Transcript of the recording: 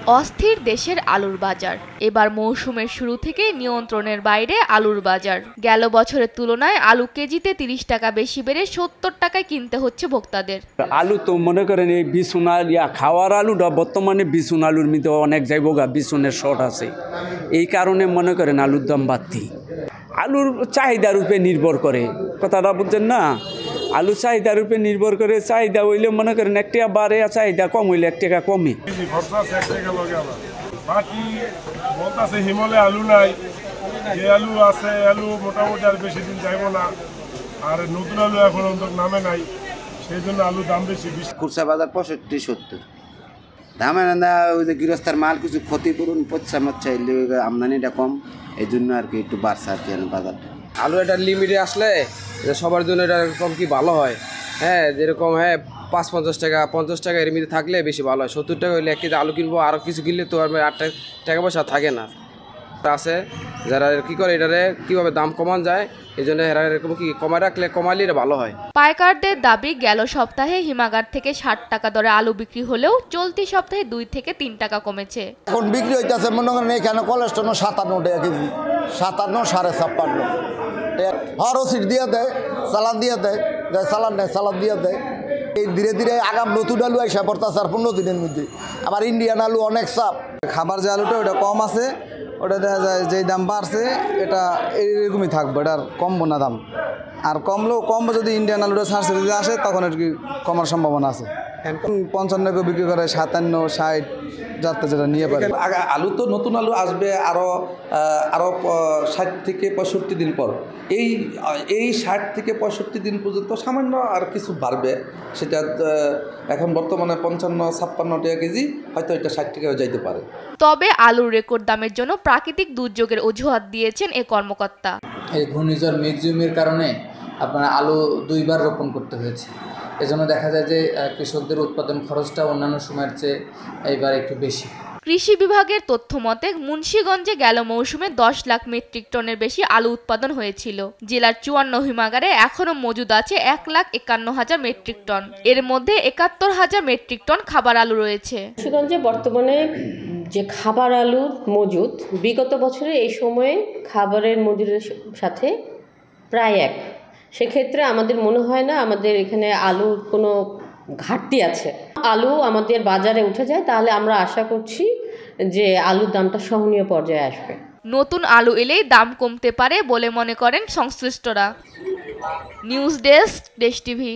অস্থির দেশের আলুর বাজার। এবার মৌসুমের শুরু থেকে নিয়ন্ত্রণের বাইরে আলুর বাজার। গেল বছরের তুলনায় আলু কেজিতে ৩০ টাকা বেশি বেড়ে ৭০ টাকায় কিনতে হচ্ছে ভোক্তাদের। আলু তো মনে করেন এই বিছুনা খাওয়ার আলুটা বর্তমানে বিছুন আলুর মধ্যে অনেক যাইবগা, বিছুনের শর্ট আছে, এই কারণে মনে করেন আলুর দাম বাড়তি। আলুর চাহিদার উপরে নির্ভর করে, কথাটা বুঝছেন না? আলু চাহিদার উপরে নির্ভর করে, চাহিদা হইলে মনে করেন ১ টাকা বাড়ে, চাহিদা কম হইলে ১ টাকা কমে। হিমালয় আলু নাই, যে আলু আছে আলু মোটামুটি আর বেশি দিন যাইব না, আর নতুন আলু এখন নামে নাই, সেই জন্য আলুর দাম বেশি। খুচরা বাজার ৬৫-৭০ দামে না, ওই যে গৃহস্থের মাল কিছু ক্ষতিপূরণ পচ্ছা মচ্ছা এলে আমদানিটা কম, এই জন্য আর কি একটু বাড়ছে আর কি বাজারটা। আলু এটা লিমিটে আসলে সবার জন্য এটা এরকম কি ভালো হয়। হ্যাঁ, যেরকম ৫-৫০ টাকা ৫০ টাকা এর মধ্যে থাকলে বেশি ভালো হয়। ৭০ টাকা হইলে ১ কেজি আলু কিনবো, আরও কিছু কিনলে তো আর ৮ টাকা পয়সা থাকে না। আছে যারা কি করে এটারে কীভাবে দাম কমান যায়, এই জন্য এরা এরকম কি কমায় রাখলে, কমাইলে এটা ভালো হয়। পাইকারদের দাবি, গেল সপ্তাহে হিমাগার থেকে ৬০ টাকা দরে আলু বিক্রি হলেও চলতি সপ্তাহে ২ থেকে ৩ টাকা কমেছে। এখন বিক্রি হইতেছে মনে করেন এখানে কোলেস্ট্রল ৫৭ টাকা কেজি, ৫৭ ৫.৫ হর রসিদ দিয়ে দেয়, চালান দিয়ে দেয়, চালান নেয় চালান দিয়ে দেয়। এই ধীরে ধীরে আগাম নতুন আলু আইসা পড়তেছে আর ১৫ দিনের মধ্যে। আবার ইন্ডিয়ান আলু অনেক চাপ। খাবার যে আলুটা ওটা কম আছে, ওটা দেখা যায় যেই দাম বাড়ছে এটা এরকমই থাকবে, এটার কমবো না দাম। আর কমবো যদি ইন্ডিয়ান আলুটা ছাড়ছে যদি আসে তখন আর কি কমার সম্ভাবনা আছে। ৫৫ বিক্রি করে ৫৭, ৬০ যাতে যেটা নিয়ে পারে। আলু তো নতুন আলু আসবে আরও ৬০ থেকে ৬৫ দিন পর। এই ৬০ থেকে ৬৫ দিন পর্যন্ত সামান্য আর কিছু বাড়বে, সেটা এখন বর্তমানে ৫৫-৫৬ টাকা কেজি, হয়তো এটা ৬০ টাকাও যাইতে পারে। তবে আলুর রেকর্ড দামের জন্য প্রাকৃতিক দুর্যোগের অজুহাত দিয়েছেন এ কর্মকর্তা। এই ঘূর্ণিঝড় মিগজুমের কারণে আপনার আলু ২ বার রোপণ করতে হয়েছে। এজন্য দেখা যায় যে কৃষকদের উৎপাদন খরচটা অন্যান্য সময়ের চেয়ে এইবার একটু বেশি। কৃষি বিভাগের তথ্য মতে মুন্সিগঞ্জে গেল মৌসুমে ১০ লাখ মেট্রিক টনের বেশি আলু উৎপাদন হয়েছিল। জেলার ৫৪ হিমাগারে এখনও মজুদ আছে ১,৫১,০০০ মেট্রিক টন। এর মধ্যে ৭১,০০০ মেট্রিক টন খাবার আলু রয়েছে। মুন্সিগঞ্জে বর্তমানে যে খাবার আলুর মজুদ বিগত বছরে এই সময়ে খাবারের মজুদের সাথে প্রায় এক। সেক্ষেত্রে আমাদের মনে হয় না আমাদের এখানে আলুর কোনো ঘাটতি আছে। আলু আমাদের বাজারে উঠে যায়, তাহলে আমরা আশা করছি যে আলুর দামটা সহনীয় পর্যায়ে আসবে। নতুন আলু এলেই দাম কমতে পারে বলে মনে করেন সংশ্লিষ্টরা। নিউজ ডেস্ক, দেশ টিভি।